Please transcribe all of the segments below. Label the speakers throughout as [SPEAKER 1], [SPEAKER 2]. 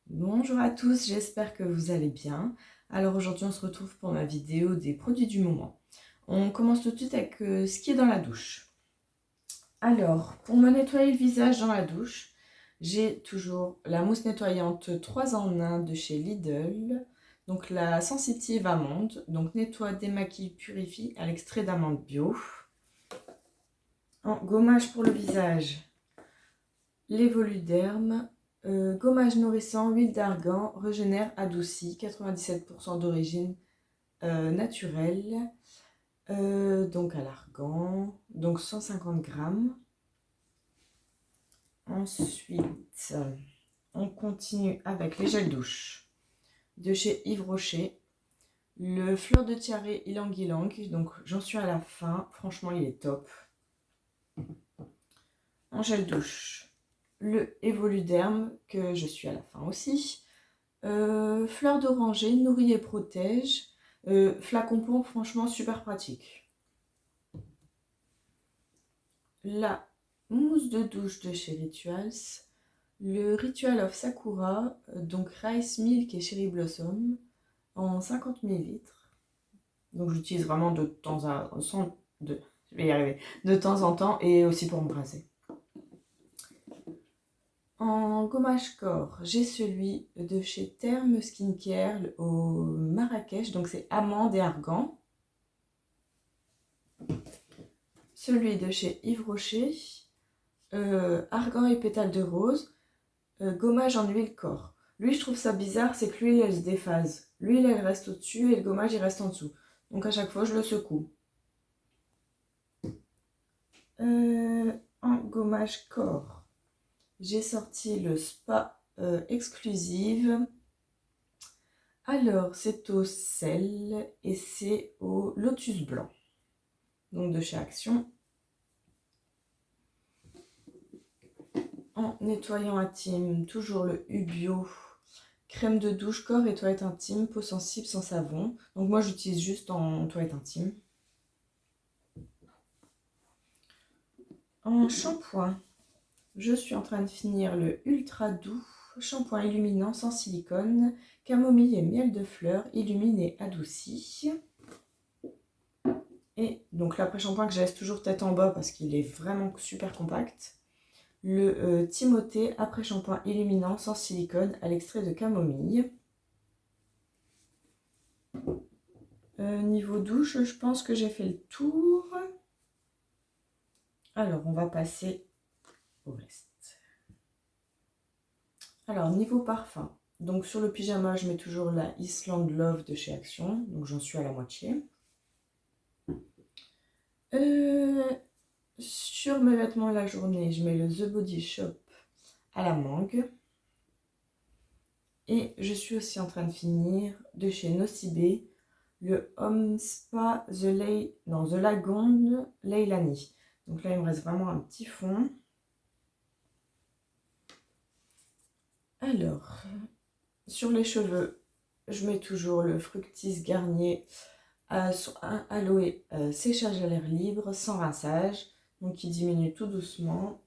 [SPEAKER 1] Bonjour à tous, j'espère que vous allez bien. Alors aujourd'hui on se retrouve pour ma vidéo des produits du moment. On commence tout de suite avec ce qui est dans la douche. Alors pour me nettoyer le visage dans la douche, j'ai toujours la mousse nettoyante 3 en 1 de chez Lidl. Donc la sensitive amande, donc nettoie, démaquille, purifie à l'extrait d'amande bio. En gommage pour le visage, l'Evoluderm. Gommage nourrissant, huile d'argan, régénère, adouci, 97% d'origine naturelle, donc à l'argan, donc 150 grammes. Ensuite, on continue avec les gels douche de chez Yves Rocher. Le fleur de tiare ylang ylang, donc j'en suis à la fin, franchement il est top. En gel douche, le Evoluderm, que je suis à la fin aussi. Fleur d'oranger, nourrit et protège. Flacon pompe, franchement super pratique. La mousse de douche de chez Rituals. Le Ritual of Sakura, donc Rice Milk et Cherry Blossom, en 50 ml. Donc j'utilise vraiment de temps à je vais y arriver, de temps en temps et aussi pour me brasser. En gommage corps, j'ai celui de chez Therme Skincare au Marrakech, donc c'est amande et argan. Celui de chez Yves Rocher, argan et pétales de rose, gommage en huile corps. Lui, je trouve ça bizarre, c'est que l'huile, elle se déphase. L'huile, elle reste au-dessus et le gommage, il reste en dessous. Donc à chaque fois, je le secoue. En gommage corps, j'ai sorti le Spa Exclusive. Alors, c'est au sel et c'est au lotus blanc. Donc de chez Action. En nettoyant intime, toujours le Ubio. Crème de douche, corps et toilette intime, peau sensible sans savon. Donc moi j'utilise juste en toilette intime. En shampoing, je suis en train de finir le Ultra Doux shampoing illuminant sans silicone, camomille et miel de fleurs, illuminé adouci. Et donc l'après-shampoing que je laisse toujours tête en bas parce qu'il est vraiment super compact. Le Timothée après-shampoing illuminant sans silicone à l'extrait de camomille. Niveau douche, je pense que j'ai fait le tour. Alors, on va passer au reste. Alors, niveau parfum. Donc, sur le pyjama, je mets toujours la Island Love de chez Action. Donc, j'en suis à la moitié. Sur mes vêtements la journée, je mets le The Body Shop à la mangue. Et je suis aussi en train de finir de chez Nocibé le Home Spa The Lagoon Leilani. Donc là, il me reste vraiment un petit fond. Alors, sur les cheveux, je mets toujours le Fructis Garnier un aloe séchage à l'air libre, sans rinçage. Donc qui diminue tout doucement.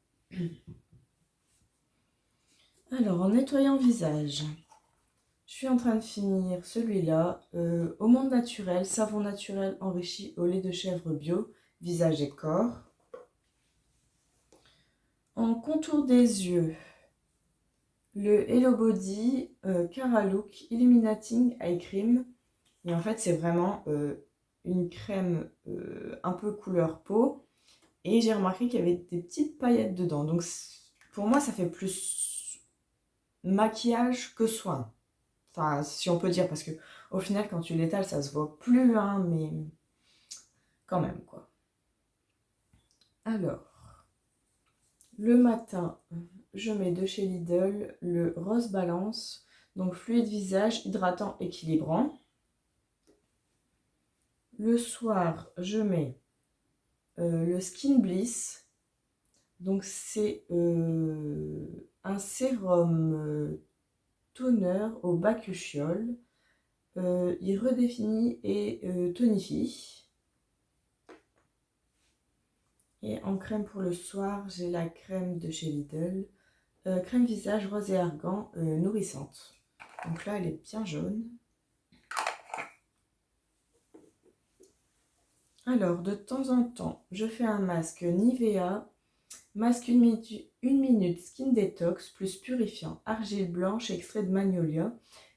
[SPEAKER 1] Alors, en nettoyant visage, je suis en train de finir celui-là. Au monde naturel, savon naturel enrichi au lait de chèvre bio, visage et corps. En contour des yeux, le Hello Body Cara Look Illuminating Eye Cream. Et en fait, c'est vraiment une crème un peu couleur peau. Et j'ai remarqué qu'il y avait des petites paillettes dedans. Donc, pour moi, ça fait plus maquillage que soin. Enfin, si on peut dire, parce que au final, quand tu l'étales, ça se voit plus, hein, mais quand même, quoi. Alors, le matin, je mets de chez Lidl le Rose Balance, donc fluide visage, hydratant, équilibrant. Le soir, je mets le Skin Bliss, donc c'est un sérum toner au bakuchiol. Il redéfinit et tonifie. Et en crème pour le soir, j'ai la crème de chez Lidl, crème visage rose et argan nourrissante. Donc là, elle est bien jaune. Alors, de temps en temps, je fais un masque Nivea, masque 1 minute Skin Detox, plus purifiant, argile blanche, extrait de magnolia.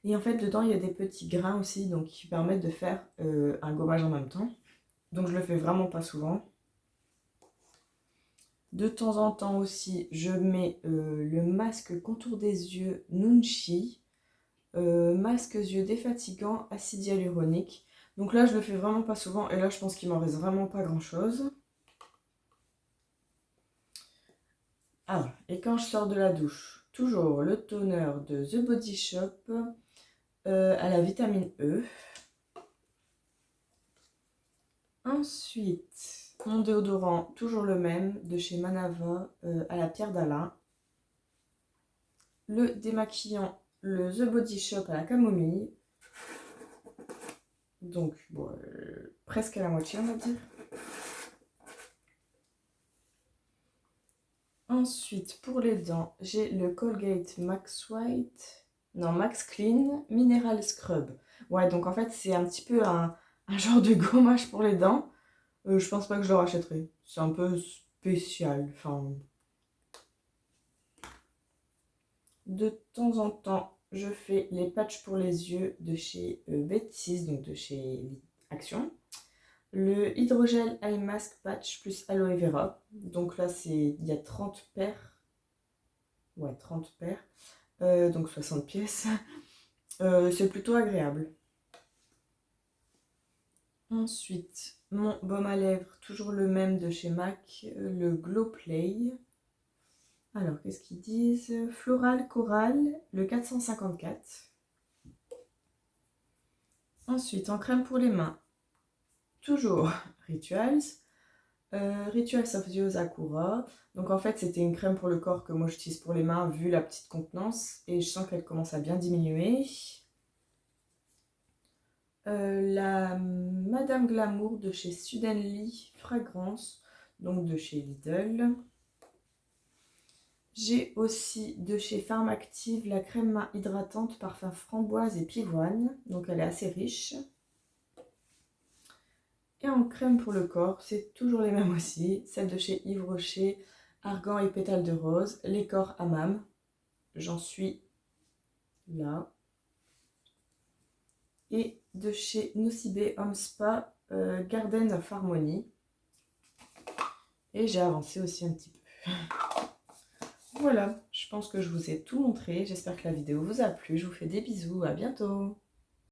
[SPEAKER 1] Et en fait, dedans, il y a des petits grains aussi, donc qui permettent de faire un gommage en même temps. Donc, je le fais vraiment pas souvent. De temps en temps aussi, je mets le masque contour des yeux Nunchi, masque yeux défatigant, acide hyaluronique. Donc là, je le fais vraiment pas souvent, et là, je pense qu'il m'en reste vraiment pas grand-chose. Ah, et quand je sors de la douche, toujours le toner de The Body Shop à la vitamine E. Ensuite, mon déodorant, toujours le même, de chez Manava à la pierre d'Alain. Le démaquillant, le The Body Shop à la camomille. Donc, bon, presque à la moitié, on va dire. Ensuite, pour les dents, j'ai le Colgate Max White, non, Max Clean Mineral Scrub. Ouais, donc en fait, c'est un petit peu un genre de gommage pour les dents. Je pense pas que je le rachèterai. C'est un peu spécial. Enfin, de temps en temps, je fais les patchs pour les yeux de chez Betsy's, donc de chez Action. Le hydrogel eye mask patch plus aloe vera. Donc là, il y a 30 paires. Ouais, 30 paires. Donc 60 pièces. C'est plutôt agréable. Ensuite, mon baume à lèvres, toujours le même de chez MAC, le Glow Play. Alors, qu'est-ce qu'ils disent? Floral Coral, le 454. Ensuite, en crème pour les mains, toujours Rituals. Rituals of the Sakura. Donc en fait, c'était une crème pour le corps que moi j'utilise pour les mains, vu la petite contenance. Et je sens qu'elle commence à bien diminuer. La Madame Glamour de chez Sudenly Fragrance, donc de chez Lidl. J'ai aussi de chez Pharmactive la crème main hydratante parfum framboise et pivoine, donc elle est assez riche. Et en crème pour le corps, c'est toujours les mêmes aussi, celle de chez Yves Rocher, argan et pétales de rose, les corps hammam, j'en suis là. Et de chez Nocibé Home Spa, Garden of Harmony. Et j'ai avancé aussi un petit peu. Voilà, je pense que je vous ai tout montré. J'espère que la vidéo vous a plu. Je vous fais des bisous, à bientôt.